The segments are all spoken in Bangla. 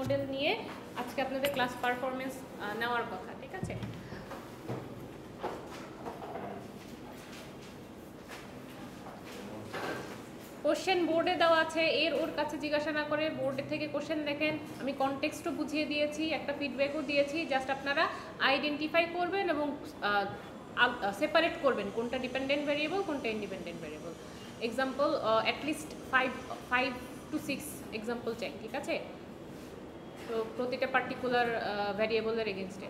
মডেল নিয়ে আজকে আপনাদের ক্লাস পারফরমেন্স নেওয়ার কথা, ঠিক আছে? কোশ্চেন বোর্ডে দেওয়া আছে, ওর কাছে জিজ্ঞাসা না করে বোর্ডে থেকে কোশ্চেন দেখেন। আমি কনটেক্সটও বুঝিয়ে দিয়েছি, একটা ফিডব্যাকও দিয়েছি। জাস্ট আপনারা আইডেন্টিফাই করবেন এবং সেপারেট করবেন কোনটা ডিপেন্ডেন্ট ভ্যারিয়েবল, কোনটা independent variable. Example at least 5 to 6 example চাই, ঠিক আছে? তো প্রতিটা পার্টিকুলার ভ্যারিয়েবলের এগেনস্টে।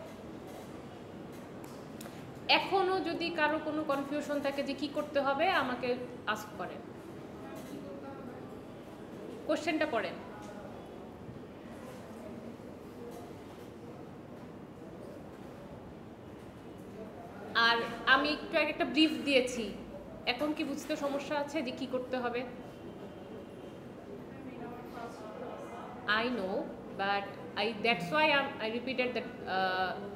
এখনও যদি কারো কোনো কনফিউশন থাকে যে কি করতে হবে, আমাকে আস্ক করেন, কোশ্চেনটা পড়েন। আর আমি একটু আগে একটা ব্রিফ দিয়েছি, এখন কি বুঝতে সমস্যা আছে যে কি করতে হবে? I know, but that's why I repeated that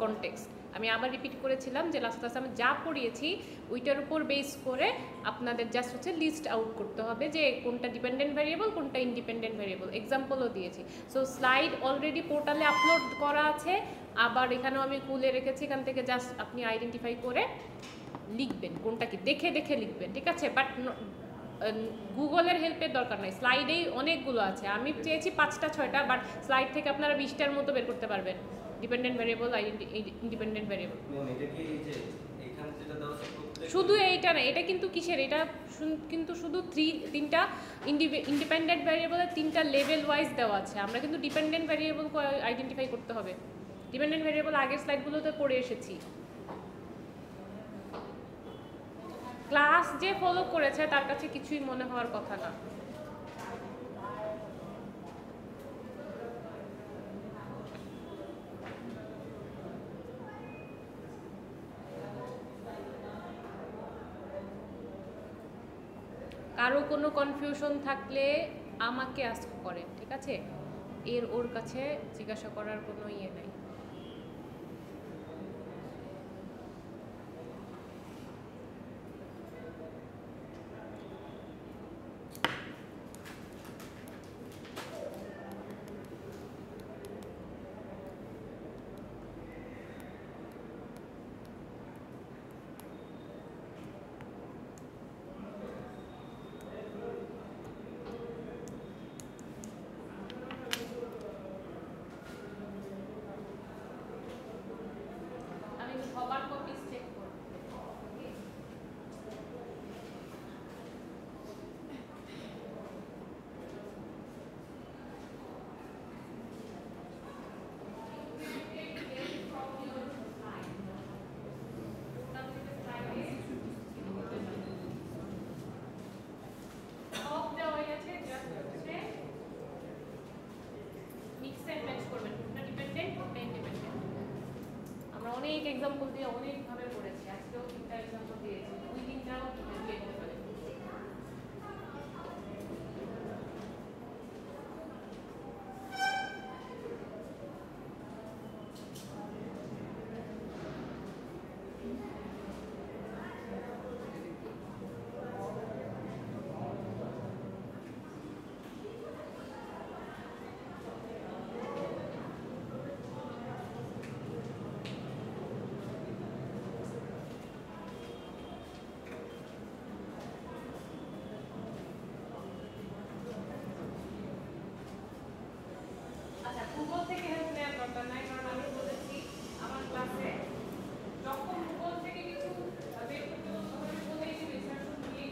context. আমি আবার রিপিট করেছিলাম যে লাস্ট ক্লাসে আমি যা পড়িয়েছি ওইটার উপর বেস করে আপনাদের জাস্ট হচ্ছে লিস্ট আউট করতে হবে যে কোনটা ডিপেন্ডেন্ট ভ্যারিয়েবল, কোনটা ইন্ডিপেন্ডেন্ট ভ্যারিয়েবল। এক্সাম্পলও দিয়েছি। সো স্লাইড অলরেডি পোর্টালে আপলোড করা আছে, আবার এখানেও আমি খুলে রেখেছি। এখান থেকে জাস্ট আপনি আইডেন্টিফাই করে লিখবেন কোনটা কি, দেখে দেখে লিখবেন, ঠিক আছে? বাট গুগলের হেল্পের দরকার নাই, স্লাইডেই অনেকগুলো আছে। আমি চেয়েছি 5টা 6টা, বাট স্লাইড থেকে আপনারা 20টার মতো বের করতে পারবেন ডিপেন্ডেন্ট ভ্যারিয়েবল, ইন্ডিপেন্ডেন্ট ভ্যারিয়েবল। শুধু এইটা না, এটা কিন্তু কিসের, এটা কিন্তু শুধু তিনটা ইন্ডিপেন্ডেন্ট ভ্যারিয়েবলের 3টা লেভেল ওয়াইজ দেওয়া আছে। আমরা কিন্তু ডিপেন্ডেন্ট ভ্যারিয়েবল আইডেন্টিফাই করতে হবে। ডিপেন্ডেন্ট ভ্যারিয়েবল আগের স্লাইডগুলোতে পড়ে এসেছি। ক্লাস যে ফলো করেছে তার কাছে কিছুই মনে হওয়ার কথা না। কারো কোনো কনফিউশন থাকলে আমাকে আস্ক করেন, ঠিক আছে? ওর কাছে জিজ্ঞাসা করার কোনো ইয়ে নাই। অনেক এক্সাম্পল দিয়ে অনেকভাবে পড়েছি, আজকেও 3টা এক্সাম্পল দিয়েছি, 2-3টাও দিয়ে করতে পারে। গুগল থেকে হেল্প নেওয়ার দরকার নাই, কারণ আমি বলেছি আমার ক্লাসে যখন গুগল থেকে কিছু বের করতে বলে এই রিসার্চ নিয়ে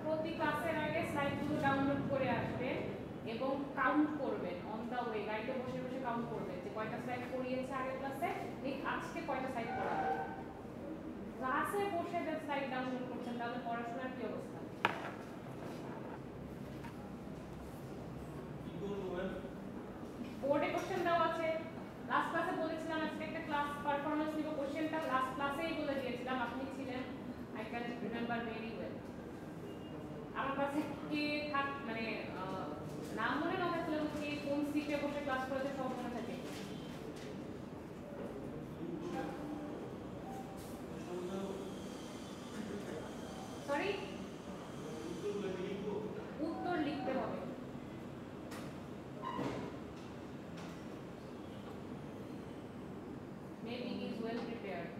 প্রতি ক্লাসের আগে স্লাইডগুলো ডাউনলোড করে আসবেন এবং কাউন্ট করবেন অন দ্য ওয়ে গাড়িতে বসে বসে কাউন্ট করবেন যে কয়টা স্লাইড পড়িয়েছে আগের ক্লাসে, ঠিক আজকে কয়টা স্লাইড পড়াবে। ক্লাসে বসে যে স্লাইড ডাউনলোড করছেন তাহলে পড়াশোনার কি অবস্থা? বোর্ডে কোশ্চেন দেওয়া আছে। লাস্ট ক্লাসে বলেছিলাম আজকে একটা ক্লাস পারফরম্যান্স নিব, কোশ্চেনটা লাস্ট ক্লাসেই বলে দিয়েছিলাম, আপনি ছিলেন, I can remember very well. আমার কাছে কে থাক মানে নাম মনে না থাকলেও কে কোন সিটে বসে ক্লাস করেছে সব মনে থাকে। সরি, উত্তর লিখতে হবে। Maybe he is well prepared.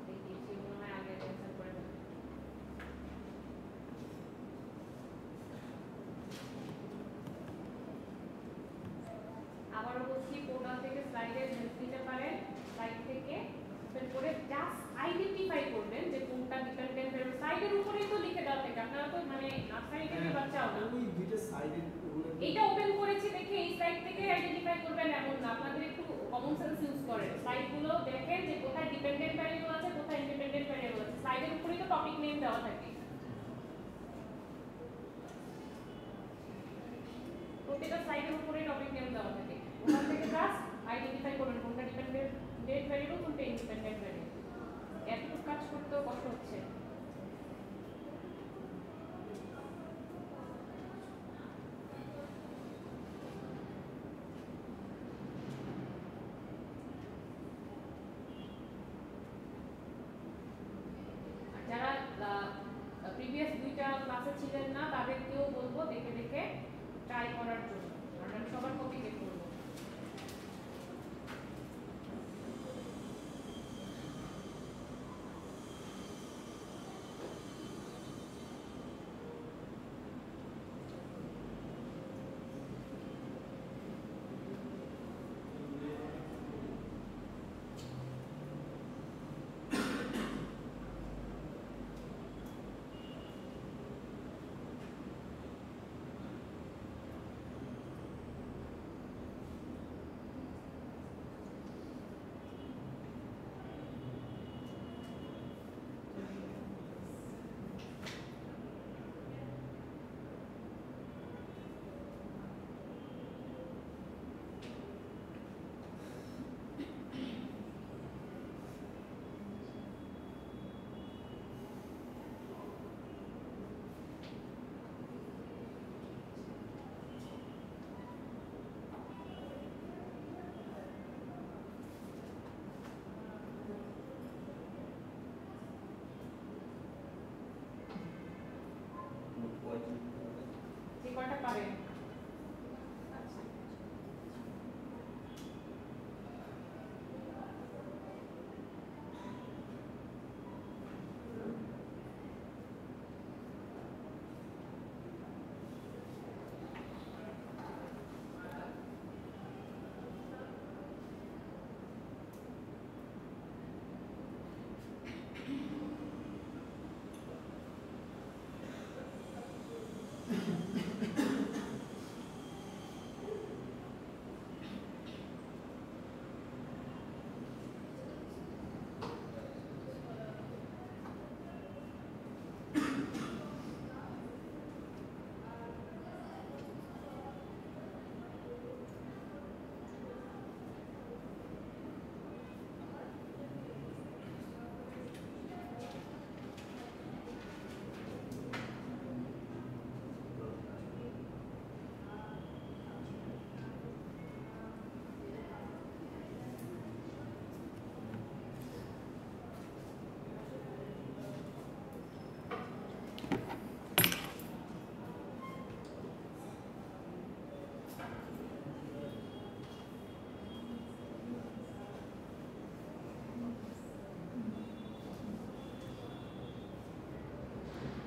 দেখি সে মনে হয় আগে অ্যান্সার করে ফেলবে। আবারও বলছি, পোর্টাল থেকে স্লাইডের হেল্প নিতে পারেন, স্লাইড থেকে ওপেন করে জাস্ট আইডেন্টিফাই করবেন যে কোনটা ডিপেন্ডেন্ট ভেরিয়েবল। স্লাইডের উপরেই তো লিখে দেওয়া থাকে, আপনারা তো মানে নার্সারি থেকে বাচ্চাও না, ওই দুইটা সাইডের এটা ওপেন করেছি দেখে এই স্লাইড থেকে আইডেন্টিফাই করবেন এমন না, আপনাদের একটু কমন সেন্স ইউজ করেন। স্লাইডগুলো দেখেন যে কোথায় ডিপেন্ডেন্ট ভেরিয়েবল আছে, কোথায় ইন্ডিপেন্ডেন্ট ভেরিয়েবল আছে। স্লাইডের উপরেই তো টপিক নেম দেওয়া থাকে, প্রত্যেকটা স্লাইডের উপরে টপিক নেম দেওয়া থাকে, ওখান থেকে জাস্ট আইডেন্টিফাই করবেন কোনটা ডিপেন্ডেন্ট ভেরিয়েবল কোনটা ইন্ডিপেন্ডেন্ট ভেরিয়েবল। এতটুকু কাজ করতেও কষ্ট হচ্ছে। যারা প্রিভিয়াস দুইটা ক্লাসে ছিলেন না তাদেরকেও বলবো দেখে দেখে ট্রাই করার জন্য, কারণ আমি সবার কপি চেক করবো। যে কয়টা পারেন।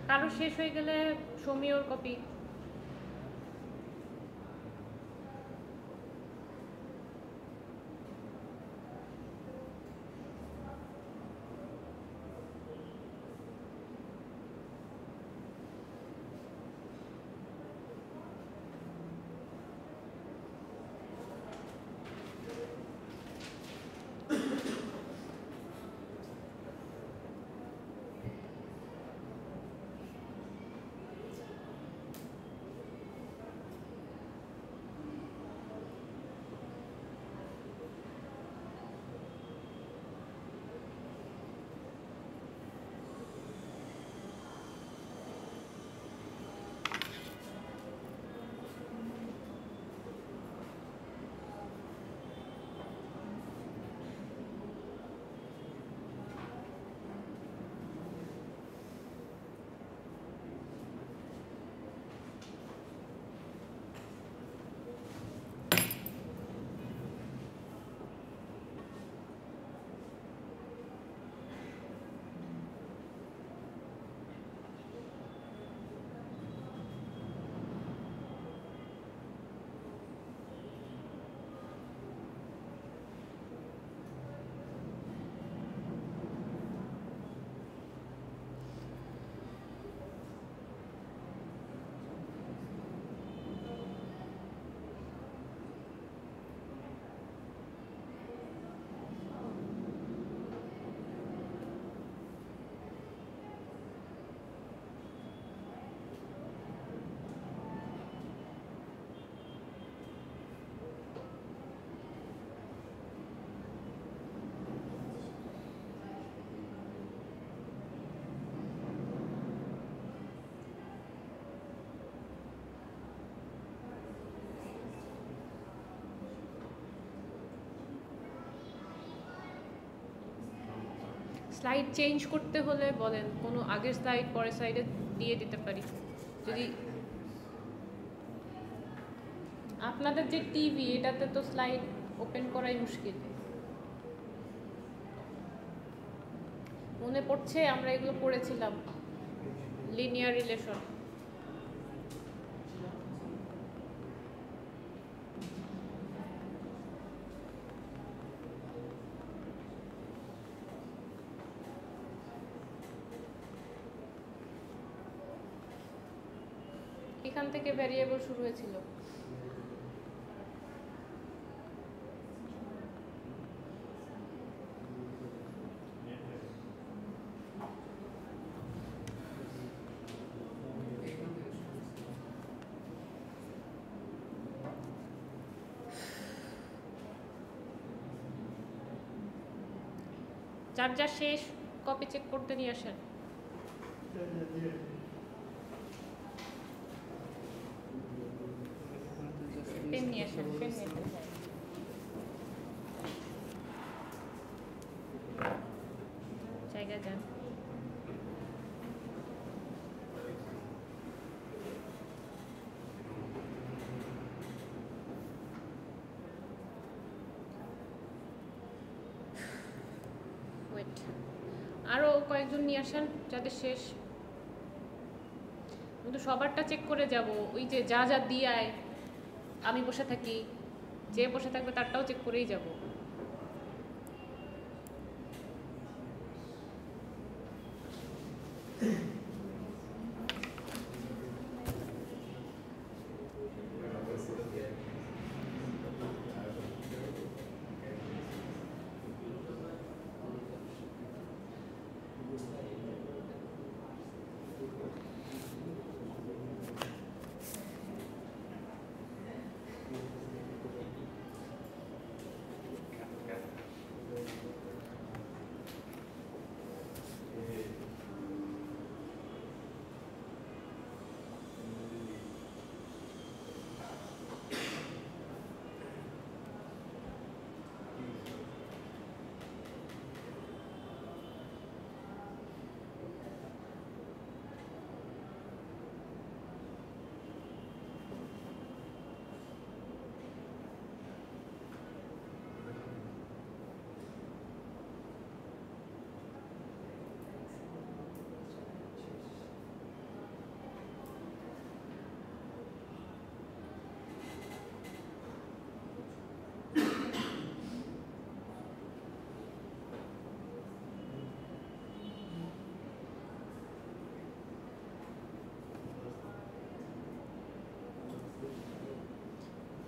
কারো শেষ হয়ে গেলে সমীয়র কপি স্লাইড চেঞ্জ করতে হলে বলেন, কোনো আগের স্লাইড পরের স্লাইডে দিয়ে দিতে পারি। যদি আপনাদের যে টিভি, এটাতে তো স্লাইড ওপেন করাই মুশকিল। মনে পড়ছে আমরা এগুলো পড়েছিলাম, লিনিয়ার রিলেশন। এখান থেকে ভ্যারিয়েবল শুরু হয়েছিল। চার্জার শেষ, কপি চেক করতে নিয়ে আসেন। পেন নিয়ে আসেন, পেন নিয়ে আসেন। জায়গা যান। ওয়েট, আরও কয়েকজন নিয়ে আসেন যাদের শেষ। কিন্তু সবারটা চেক করে যাব, ওই যে যা যা দিয়ায় আমি বসে থাকি, যে বসে থাকবে তারটাও চেক করেই যাব।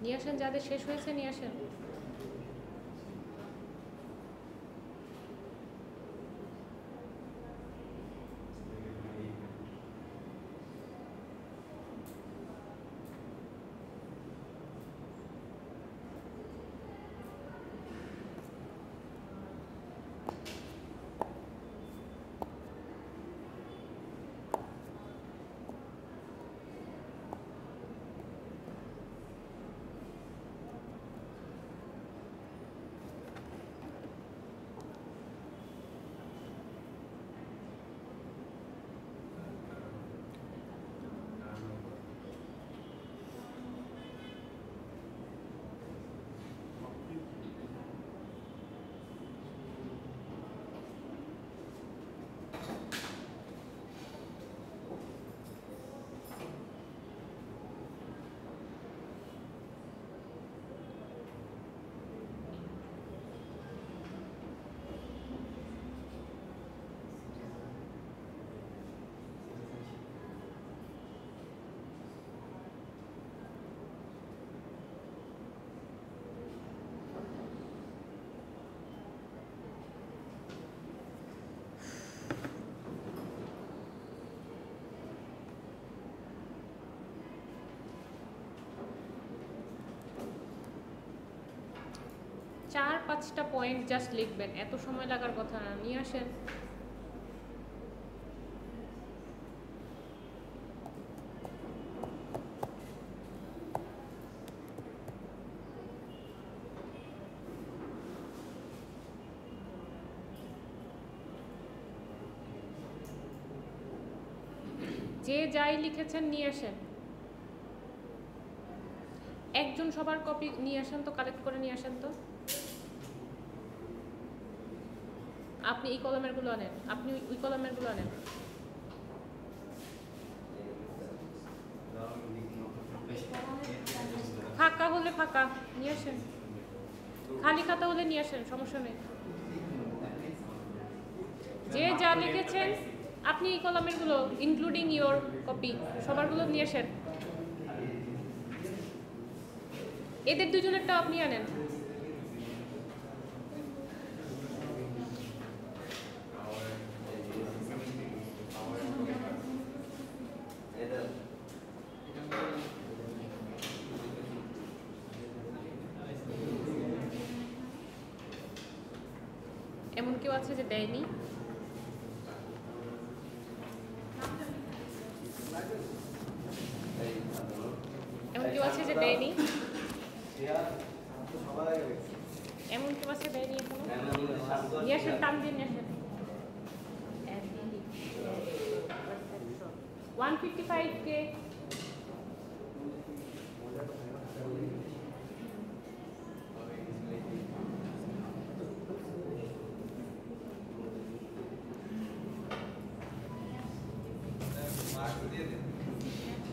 নিয়ে আসেন, যাদের শেষ হয়েছে নিয়ে আসেন। চার পাঁচটা পয়েন্ট জাস্ট লিখবেন, এত সময় লাগার কথা না। নিয়ে আসেন। যে যাই লিখেছেন নিয়ে আসেন, একজন সবার কপি নিয়ে আসেন তো, কালেক্ট করে নিয়ে আসেন তো। আপনি এই কলমের গুলো আনেন, আপনি ওই কলমের গুলো আনেন। ফাঁকা হলে ফাঁকা নিয়ে আসেন, খালি খাতা হলে নিয়ে আসেন, সমস্যা নেই। যে যা লিখেছেন আপনি এই কলমের গুলো ইনক্লুডিং ইয়োর কপি সবার গুলো নিয়ে আসেন। এদের দুজনেরটা আপনি আনেন। এমন কেউ আছে যে দেয়নি? এমন কেউ আছে যে দেয়নি? এমন কেউ আছে দেয়নি এখনো? নিয়ে আসেন, টান দিয়ে নিয়ে আসেন। 155 কে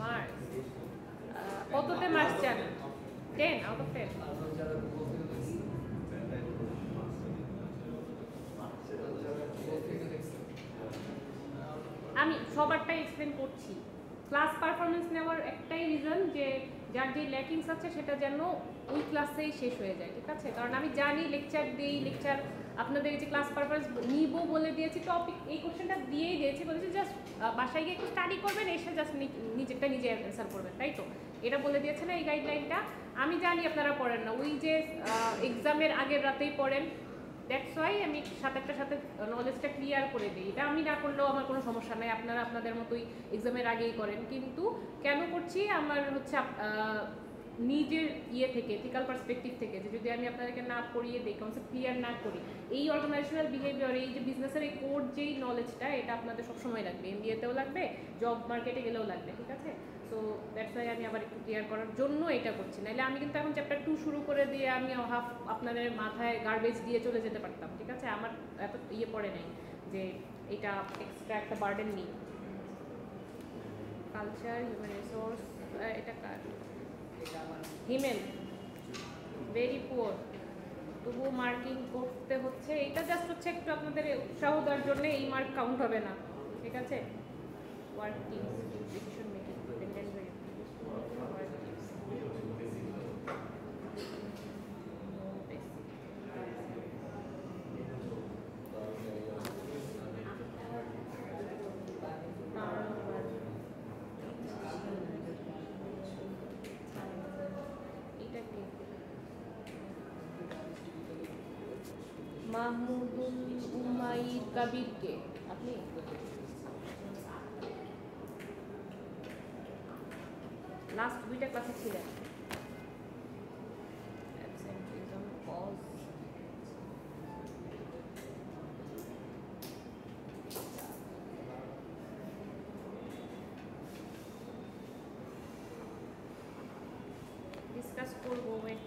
মার্কস কততে মার্কস চান? 10 আউট অফ 10। আমি সবারটাই এক্সপ্লেন করছি। ক্লাস পারফরমেন্স নেওয়ার একটাই রিজন যে যার যে ল্যাকিংস আছে সেটা যেন ওই ক্লাসেই শেষ হয়ে যায়, ঠিক আছে? কারণ আমি জানি লেকচার দিই, লেকচার আপনাদের যে ক্লাস পারফরমেন্স নিব বলে দিয়েছি, টপিক এই কোশ্চেনটা দিয়েই দিয়েছি, বলেছি জাস্ট বাসায় গিয়ে একটু স্টাডি করবেন, এসে জাস্ট নিজেরটা নিজে অ্যান্সার করবেন, তাই তো? এটা বলে দিয়েছে না এই গাইডলাইনটা? আমি জানি আপনারা পড়েন না, ওই যে এক্সামের আগের রাতেই পড়েন, দ্যাটস ওয়াই আমি সাথে নলেজটা ক্লিয়ার করে দিই। এটা আমি না করলেও আমার কোনো সমস্যা নাই, আপনারা আপনাদের মতোই এক্সামের আগেই করেন। কিন্তু কেন করছি, আমার হচ্ছে নিজের ইয়ে থেকে, এথিক্যাল পার্সপেক্টিভ থেকে, যে যদি আমি আপনাদেরকে না পড়িয়ে দিই, কনসেপ্ট ক্লিয়ার না করি, এই অর্গানাইজেশনাল বিহেভিয়ার, এই যে বিজনেসের এই কোর যেই নলেজটা, এটা আপনাদের সবসময় লাগবে, এমবিএতেও লাগবে, জব মার্কেটে গেলেও লাগবে, ঠিক আছে? সো দ্যাটস ওয়াই আমি আবার একটু ক্লিয়ার করার জন্য এটা করছি। নাহলে আমি কিন্তু এখন চ্যাপ্টার 2 শুরু করে দিয়ে আমি হাফ আপনাদের মাথায় গার্বেজ দিয়ে চলে যেতে পারতাম, ঠিক আছে? আমার এত ইয়ে পড়ে নাই যে এটা এক্সট্রা একটা বার্ডেন নিই। কালচার, হিউম্যান রিসোর্স, এটা কার? হিমেল, ভেরি পুয়ার, তবুও মার্কিং করতে হচ্ছে। এটা জাস্ট হচ্ছে একটু আপনাদের উৎসাহ দেওয়ার জন্য, এই মার্ক কাউন্ট হবে না, ঠিক আছে? Work teams, decision making, dependent work teams, Mahmudul Umair কাবিরকে আপনি লাস্ট 2টা ক্লাসে ছিলেন। অ্যাবসেন্টিজম কজ, ডিসকাস করবো, ওয়েট।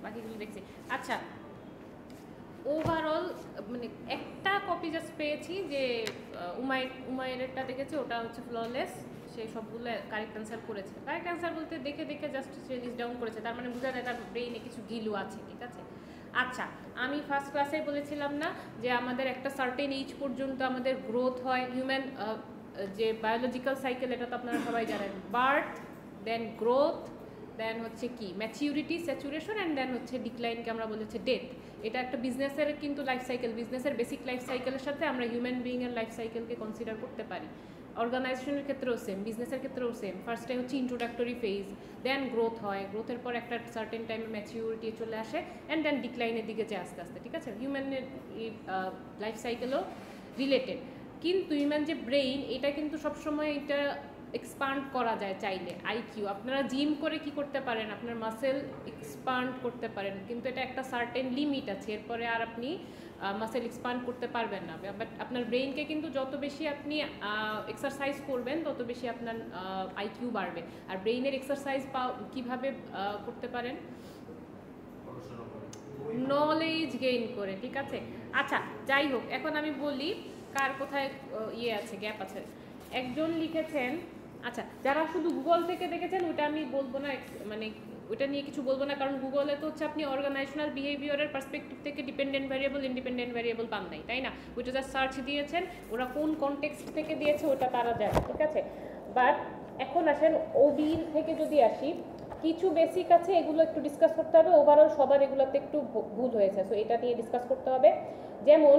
বাকিগুলো দেখছি। আচ্ছা, ওভারঅল মানে একটা কপি জাস্ট পেয়েছি যে উমায়েরটা দেখেছি, ওটা হচ্ছে ফ্ললেস, সে সবগুলো কারেক্ট অ্যান্সার করেছে। কারেক্ট অ্যান্সার বলতে দেখে দেখে জাস্ট সে লিস্ট ডাউন করেছে, তার মানে বোঝা যায় তার ব্রেইনে কিছু গিলু আছে, ঠিক আছে। আচ্ছা, আমি ফার্স্ট ক্লাসে বলেছিলাম না যে আমাদের একটা সার্টেন এজ পর্যন্ত আমাদের গ্রোথ হয়, হিউম্যান যে বায়োলজিক্যাল সাইকেল, এটা তো আপনারা সবাই জানেন, বার্থ, দেন গ্রোথ, দেন হচ্ছে কি ম্যাচিউরিটি, স্যাচুরেশন, অ্যান্ড দেন হচ্ছে ডিক্লাইনকে আমরা বলি হচ্ছে ডেথ। এটা একটা বিজনেসের কিন্তু লাইফ সাইকেল, বিজনেসের বেসিক লাইফ সাইকেলের সাথে আমরা হিউম্যান বিইংয়ের লাইফ সাইকেলকে কনসিডার করতে পারি। অর্গানাইজেশনের ক্ষেত্রেও সেম, বিজনেসের ক্ষেত্রেও সেম। ফার্স্টে হচ্ছে ইন্ট্রোডাক্টরি ফেজ, দেন গ্রোথ হয়, গ্রোথের পর একটা সার্টেন টাইমে ম্যাচিউরিটি চলে আসে, অ্যান্ড দেন ডিক্লাইনের দিকে যায় আস্তে আস্তে, ঠিক আছে। হিউম্যানের লাইফ সাইকেলও রিলেটেড, কিন্তু হিউম্যান যে ব্রেইন, এটা কিন্তু সবসময় এটা এক্সপান্ড করা যায় চাইলে। আইকিউ আপনারা জিম করে কি করতে পারেন, আপনার মাসেল এক্সপান্ড করতে পারেন, কিন্তু এটা একটা সার্টেন লিমিট আছে, এরপরে আর আপনি মাসেল এক্সপান্ড করতে পারবেন না। বাট আপনার ব্রেইনকে কিন্তু যত বেশি আপনি এক্সারসাইজ করবেন তত বেশি আপনার আইকিউ বাড়বে। আর ব্রেইনের এক্সারসাইজ কীভাবে করতে পারেন? নলেজ গেইন করে, ঠিক আছে। আচ্ছা, যাই হোক, এখন আমি বলি কার কোথায় ইয়ে আছে, গ্যাপ আছে। একজন লিখেছেন, আচ্ছা যারা শুধু গুগল থেকে দেখেছেন ওটা আমি বলবো না, মানে ওটা নিয়ে কিছু বলবো না, কারণ গুগলে তো হচ্ছে আপনি অর্গানাইজেশনাল বিহেভিয়ারের পার্সপেক্টিভ থেকে ডিপেন্ডেন্ট ভ্যারিয়েবল, ইন্ডিপেন্ডেন্ট ভ্যারিয়েবল পান নাই, তাই না? ওইটা জাস্ট সার্চ দিয়েছেন, ওরা কোন কনটেক্সট থেকে দিয়েছে ওটা তারা জানে, ঠিক আছে। বাট এখন আসেন ওবির থেকে যদি আসি, কিছু বেসিক আছে, এগুলো একটু ডিসকাস করতে হবে। ওভারঅল সবার এগুলোতে একটু ভুল হয়েছে, সো এটা নিয়ে ডিসকাস করতে হবে। যেমন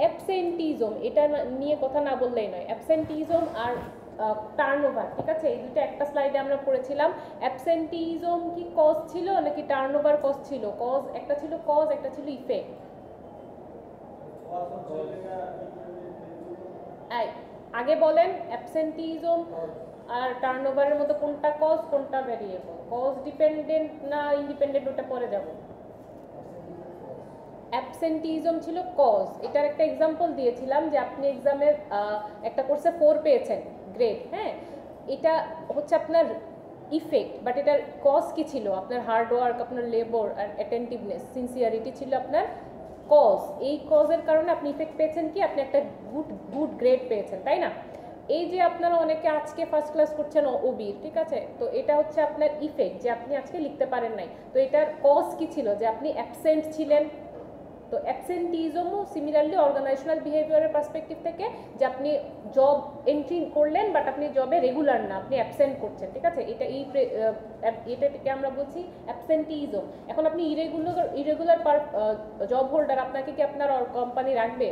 অ্যাবসেন্টিজম, এটা নিয়ে কথা না বললেই নয়। অ্যাবসেন্টিজম আর টার্নওভার, ঠিক আছে, এই দুটো একটা স্লাইডে আমরা পড়েছিলাম। অ্যাবসেন্টিজম কি কজ ছিল নাকি টার্নওভার কজ ছিল? কজ একটা ছিল, কজ একটা ছিল ইফেক্ট। আগে বলেন অ্যাবসেন্টিজম আর টার্নওভারের মধ্যে কোনটা কজ কোনটা ভ্যারিয়েবল? কজ ডিপেন্ডেন্ট না ইন্ডিপেন্ডেন্ট, ওটা পরে যাব। অ্যাবসেন্টিজম ছিল কজ। এটার একটা এক্সাম্পল দিয়েছিলাম যে আপনি এক্সামে একটা কোর্সে 4 পেয়েছেন গ্রেড, হ্যাঁ, এটা হচ্ছে আপনার ইফেক্ট, বাট এটার কজ কি ছিল? আপনার হার্ড ওয়ার্ক, আপনার লেবার আর অ্যাটেন্টিভনেস, সিনসিয়ারিটি ছিল আপনার কজ। এই কজের কারণে আপনি ইফেক্ট পেয়েছেন, কি আপনি একটা গুড গ্রেড পেয়েছেন, তাই না? এই যে আপনারা অনেকে আজকে ফার্স্ট ক্লাস করছেন ওবির, ঠিক আছে, তো এটা হচ্ছে আপনার ইফেক্ট, যে আপনি আজকে লিখতে পারেন নাই। তো এটার কজ কি ছিল? যে আপনি অ্যাবসেন্ট ছিলেন। তো অ্যাবসেন্টিজমও সিমিলারলি অর্গানাইজেশনাল বিহেভিয়ারের পার্সপেক্টিভ থেকে, যে আপনি জব এন্ট্রি করলেন বাট আপনি জবে রেগুলার না, আপনি অ্যাবসেন্ট করছেন, ঠিক আছে, এটাকে আমরা বলছি অ্যাবসেন্টিজম। এখন আপনি ইরেগুলার জব হোল্ডার, আপনাকে কি আপনার কোম্পানি রাখবে?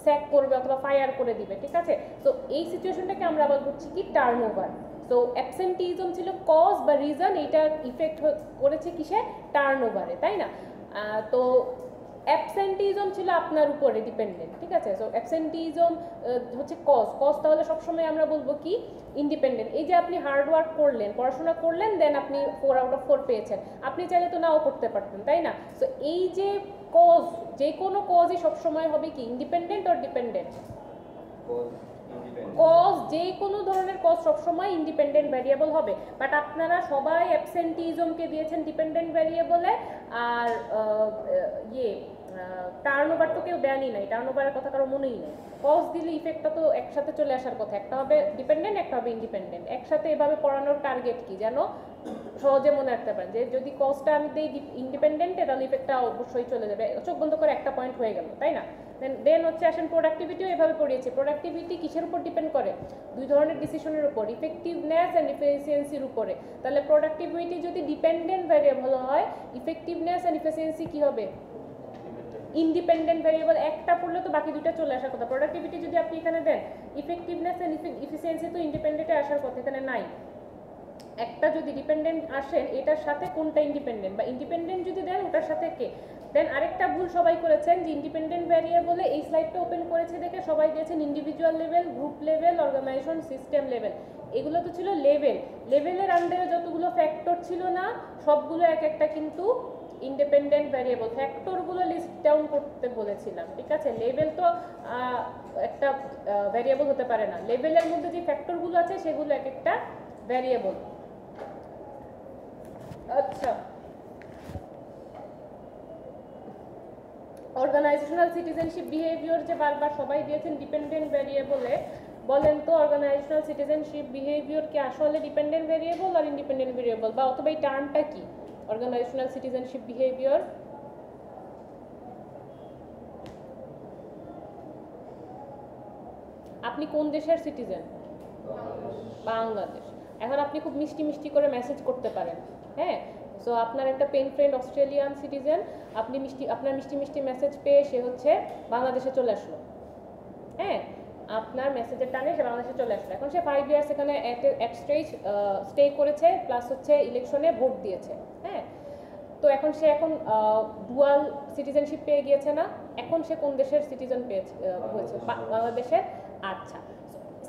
স্যাক করবে অথবা ফায়ার করে দিবে, ঠিক আছে। তো এই সিচুয়েশনটাকে আমরা আবার বলছি কি টার্নওভার। তো অ্যাবসেন্টিজম ছিল কজ বা রিজন, এইটা ইফেক্ট করেছে কিসে? টার্নওভারে, তাই না? তো অ্যাবসেন্টিজম ছিল আপনার উপরে ডিপেন্ডেন্ট, ঠিক আছে। সো অ্যাবসেন্টিজম হচ্ছে কজ তাহলে সবসময় আমরা বলবো কি ইন্ডিপেন্ডেন্ট। এই যে আপনি হার্ড ওয়ার্ক করলেন, পড়াশোনা করলেন, দেন আপনি 4 আউট অফ 4 পেয়েছেন, আপনি চাইলে তো নাও করতে পারতেন, তাই না? সো এই যে কজ, যে কোনো কজই সবসময় হবে কি ইন্ডিপেন্ডেন্ট অর ডিপেন্ডেন্ট? কজ, যে কোনো ধরনের কজ সবসময় ইন্ডিপেন্ডেন্ট ভ্যারিয়েবল হবে। বাট আপনারা সবাই অ্যাবসেন্টিজমকে দিয়েছেন ডিপেন্ডেন্ট ভ্যারিয়েবলে, আর টার্নওভার তো কেউ দেয়নি নাই, টার্নওভারের কথা কারো মনেই নেই। কজ দিলে ইফেক্টটা তো একসাথে চলে আসার কথা, একটা হবে ডিপেন্ডেন্ট একটা হবে ইন্ডিপেন্ডেন্ট। একসাথে এভাবে পড়ানোর টার্গেট কি যেন সহজে মনে রাখতে পারেন, যে যদি কজটা আমি দিই ইন্ডিপেন্ডেন্টে, তাহলে ইফেক্টটা অবশ্যই চলে যাবে, চোখ বন্ধ করে একটা পয়েন্ট হয়ে গেল, তাই না? দেন হচ্ছে আসেন প্রোডাক্টিভিটিও এভাবে পড়িয়েছি। প্রোডাক্টিভিটি কিসের উপর ডিপেন্ড করে? দুই ধরনের ডিসিশনের উপর, ইফেক্টিভনেস অ্যান্ড এফিসিয়েন্সির উপরে। তাহলে প্রোডাক্টিভিটি যদি ডিপেন্ডেন্ট ভ্যারিয়েবল হয়, ইফেক্টিভনেস অ্যান্ড এফিসিয়েন্সি কি হবে? Independent variable. একটা পড়লে তো বাকি দুটো চলে আসার কথা। প্রোডাক্টিভিটি যদি আপনি এখানে দেন, ইফেক্টিভনেস অ্যান্ড এফিসিয়েন্সি তো ইন্ডিপেন্ডেন্টে আসার কথা, এখানে নাই। একটা যদি ডিপেন্ডেন্ট আসেন, এটার সাথে কোনটা ইন্ডিপেন্ডেন্ট, বা ইন্ডিপেন্ডেন্ট যদি দেন ওটার সাথে কে। দেন আরেকটা ভুল সবাই করেছেন, যে ইন্ডিপেন্ডেন্ট ভ্যারিয়েবলে এই স্লাইডটা ওপেন করেছে দেখে সবাই দিয়েছেন individual level, group level, organisation system level. এগুলো তো ছিল লেভেল। লেভেলের আন্ডারে যতগুলো ফ্যাক্টর ছিল না, সবগুলো এক একটা কিন্তু ইন্ডিপেন্ডেন্ট ভ্যারিয়েবল। ফ্যাক্টরগুলো লিস্ট ডাউন করতে বলেছিলাম, ঠিক আছে। লেভেল তো একটা ভ্যারিয়েবল হতে পারে না, লেভেলের মধ্যে যে ফ্যাক্টরগুলো আছে সেগুলো এক একটা ভ্যারিয়েবল। আচ্ছা, অর্গানাইজেশনাল সিটিজেনশিপ বিহেভিয়ার যে বারবার সবাই দিয়েছেন ডিপেন্ডেন্ট ভ্যারিয়েবলে, বলেন তো অর্গানাইজেশনাল সিটিজেনশিপ বিহেভিয়ার কি আসলে ডিপেন্ডেন্ট ভ্যারিয়েবল আর ইন্ডিপেন্ডেন্ট ভ্যারিয়েবল, বা অথবা এই টার্মটা কি অর্গানাইজেশনাল সিটিজেনশিপ বিহেভিয়ার? আপনি কোন দেশের সিটিজেন? বাংলাদেশ। এখন আপনি খুব মিষ্টি মিষ্টি করে মেসেজ করতে পারেন, হ্যাঁ। সো আপনার একটা পেন ফ্রেন্ড অস্ট্রেলিয়ান সিটিজেন, আপনি আপনার মিষ্টি মিষ্টি মেসেজ পেয়ে সে হচ্ছে বাংলাদেশে চলে আসলো, হ্যাঁ। আপনার মেসেজের টানে সে বাংলাদেশে চলে আসলো। এখন সে 5 ইয়ার্স এখানে অ্যাট স্টে করেছে, প্লাস হচ্ছে ইলেকশনে ভোট দিয়েছে, হ্যাঁ। তো এখন সে ডুয়াল সিটিজেনশিপ পেয়ে গিয়েছে না? এখন সে কোন দেশের সিটিজেন হয়েছে? বাংলাদেশের। আচ্ছা,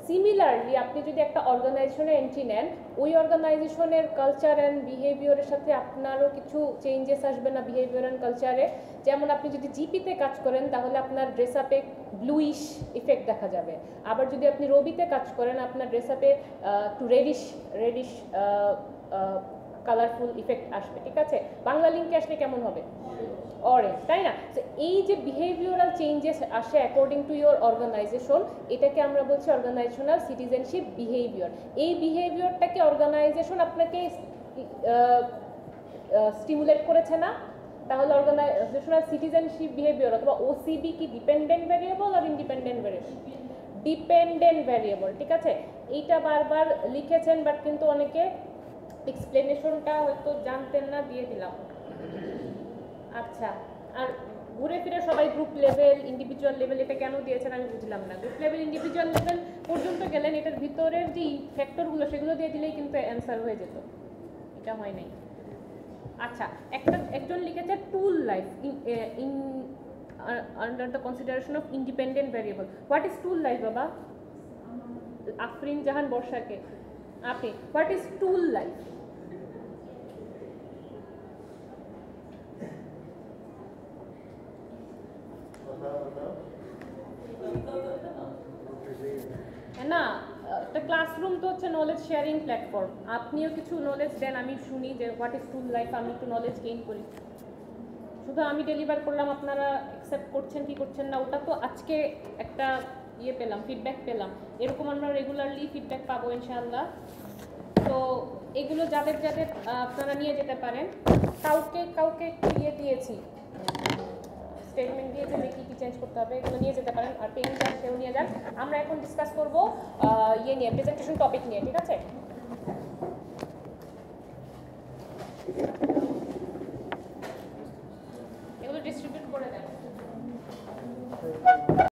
সিমিলারলি আপনি যদি একটা অর্গানাইজেশনে এন্ট্রি নেন, ওই অর্গানাইজেশনের কালচার অ্যান্ড বিহেভিয়ারের সাথে আপনারও কিছু চেঞ্জেস আসবে না বিহেভিয়ার অ্যান্ড কালচারে? যেমন আপনি যদি জিপিতে কাজ করেন তাহলে আপনার ড্রেস আপে ব্লুইশ ইফেক্ট দেখা যাবে, আবার যদি আপনি রবিতে কাজ করেন আপনার ড্রেস আপে একটু রেডিশ কালারফুল ইফেক্ট আসবে, ঠিক আছে? বাংলা লিঙ্কে আসলে কেমন হবে? অরেঞ্জ, তাই না? তো এই যে বিহেভিয়ারাল চেঞ্জেস আসে অ্যাকর্ডিং টু ইয়োর অর্গানাইজেশন, এটাকে আমরা বলছি অর্গানাইজেশনাল সিটিজেনশিপ বিহেভিয়ার। এই বিহেভিয়ারটাকে অর্গানাইজেশন আপনাকে স্টিমুলেট করেছে না? তাহলে অর্গানাইজেশনাল সিটিজেনশিপ বিহেভিয়ার অথবা ওসিবি কি ডিপেন্ডেন্ট ভ্যারিয়েবল আর ইন্ডিপেন্ডেন্ট ভ্যারিয়েবল? ডিপেন্ডেন্ট ভ্যারিয়েবল, ঠিক আছে? এইটা বারবার লিখেছেন, বাট কিন্তু অনেকে এক্সপ্লেনেশনটা হয়তো জানতেন না, দিয়ে দিলাম। আচ্ছা, আর ঘুরে ফিরে সবাই গ্রুপ লেভেল ইন্ডিভিজুয়াল লেভেল এটা কেন দিয়েছেন আমি বুঝলাম না। গ্রুপ লেভেল ইন্ডিভিজুয়াল লেভেল পর্যন্ত গেলেন, এটার ভিতরের যে ফ্যাক্টরগুলো সেগুলো দিয়ে দিলেই কিন্তু অ্যান্সার হয়ে যেত, এটা হয় নাই। আচ্ছা, একজন লিখেছে tool life in under the consideration of independent variable. What is tool life বাবা? আফরিন জাহান বর্ষাকে, আপনি হোয়াট ইজ টুল লাইফ? না, একটা ক্লাসরুম তো হচ্ছে নলেজ শেয়ারিং প্ল্যাটফর্ম, আপনিও কিছু নলেজ দেন, আমি শুনি যে হোয়াট ইজ টুল লাইফ, আমি একটু নলেজ গেইন করি। শুধু আমি ডেলিভার করলাম, আপনারা অ্যাকসেপ্ট করছেন কি করছেন না ওটা তো আজকে একটা পেলাম, ফিডব্যাক পেলাম, এরকম আমরা রেগুলারলি ফিডব্যাক পাবো ইনশাআল্লাহ। তো এগুলো যাদের যাদের আপনারা নিয়ে যেতে পারেন। কাউকে দিয়েছি স্টেটমেন্ট দিয়েছে যে কী চেঞ্জ করতে হবে, এগুলো নিয়ে যেতে পারেন। আর পেন যান সেও নিয়ে যান। আমরা এখন ডিসকাস করবো নিয়ে প্রেজেন্টেশন টপিক নিয়ে, ঠিক আছে?